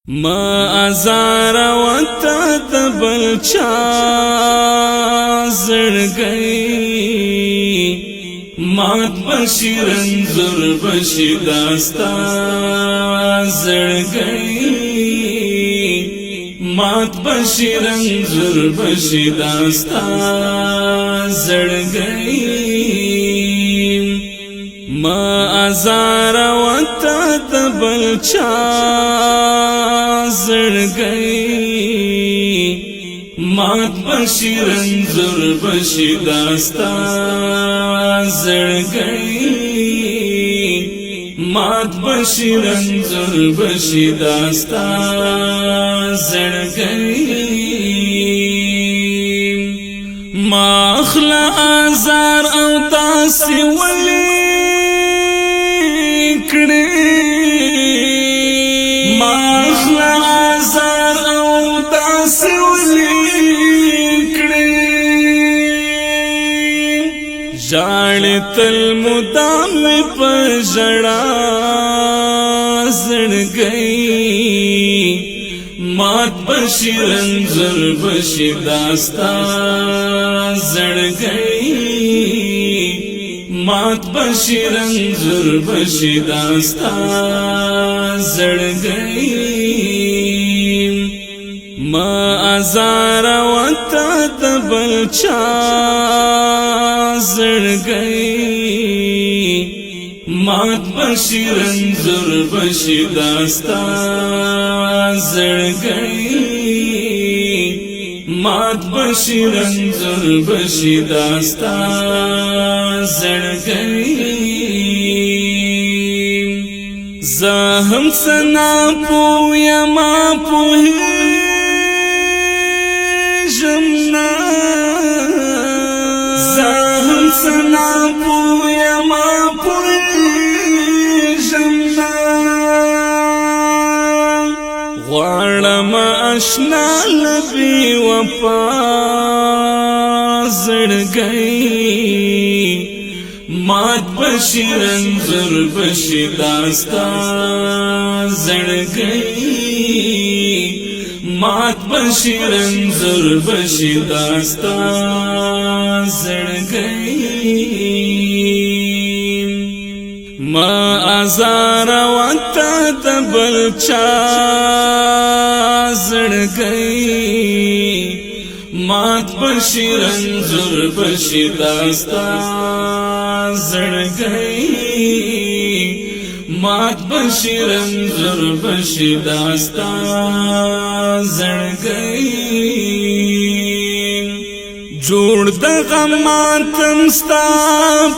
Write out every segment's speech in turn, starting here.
ما ازار وتا دبل چا زړګي مات بشي رنځور بشي داستا زړګي مات بشي رنځور بشي داستا زړګي ما ازار وتا دبل چا زړګي مات بشي رنځور بشي داستا زړګي مات بشي رنځور بشي داستا زړګي ما اخلا ازار او تاسي ولي کړي ما اخلا ازار او تاسي ولي کړي ژړتل مدام په ژړا زړګي مات بشي رنځور بشي داستا زړګي مات بشي رنځور بشي داستا زړګي ما ازار وتا دبل چا زړګي مات بشي رنځور بشي داستا زړګي مات بشي رنځور بشي داستا زړګي زهم سنا پویا ما پوهیږم زهم سنا پویا ما پوهیږم غواړم اشنا لبي وفا زړګي مات بشي رنځور بشي داستا زړګي مات بشي رنځور بشي داستا زړګي ما ازار وتا دبل چا زړګي مات بشي رنځور بشي داستا زړګي مات بشي رنځور بشي داستا زړګي جوړ د غماتم ستا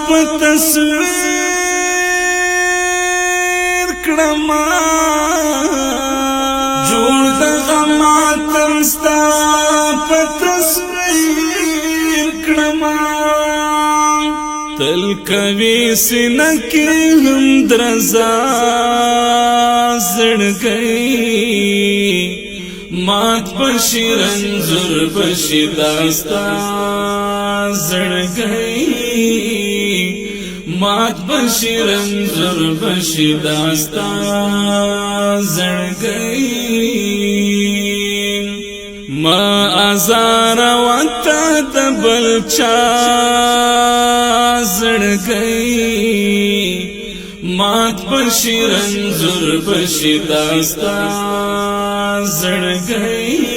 په تصویر کړم جوړ د غماتم ستا په تصویر کړم تل کوي سینکه هم درزا زړګي مات بشي رنځور بشي داستا زړګي مات بشي رنځور بشي داستا زړګي ما ازار وتا دبل چا زړګي مات بشي رنځور بشي داستا زړګي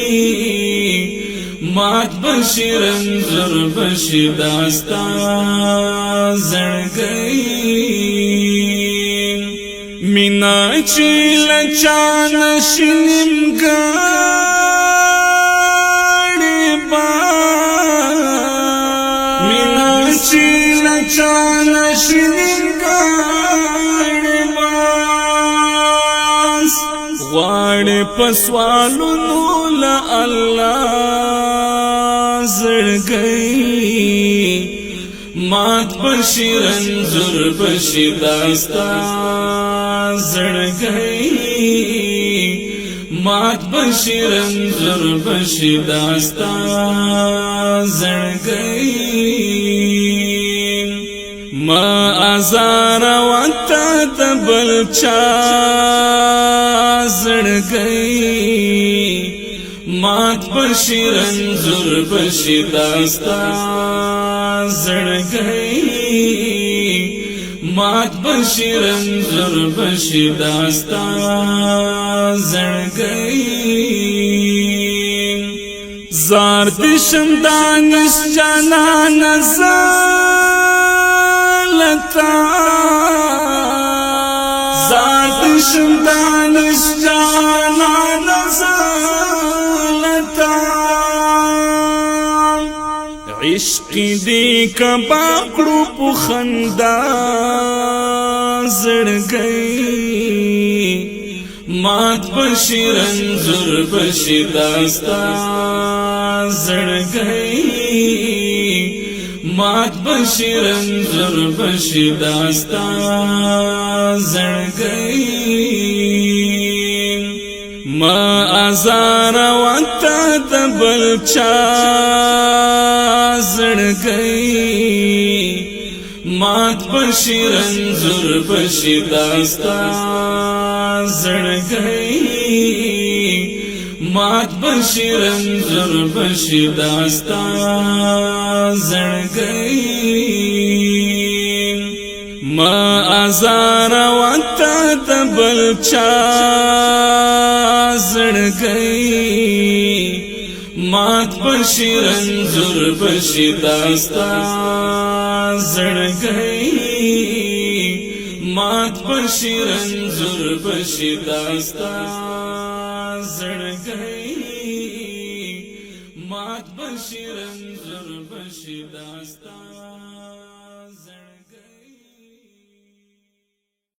مات بشي رنځور بشي داستا زړګي مینا چې لچان شنمګړې با مینا چې لچان شنمګړې با غواړې پسوالونو له الله زړګي مات بشي رنځور بشي داستا زړګي مات بشي رنځور بشي داستا زړګي ما ازار وتا بل چا زړګي مات بشي رنځور بشي داستا زړګي مات بشي رنځور بشي داستا زړګي زار دشم دانش جانان زالتا زار دشم دانش جانان زالتا عشق دی کباکڑو پخندا زړګي مات بشي رنځور بشي داستا زړګي مات بشي رنځور بشي داستا زړګي ما ازار وتا د بل چا زړګي مات بشي رنځور بشي داستا زړګي مات بشي رنځور بشي داستا زړګي ما ازار وتا د بل چا زړګي مات بشي رنځور بشي داستا زړګي مات بشي رنځور بشي داستا زړګي مات بشي رنځور بشي داستا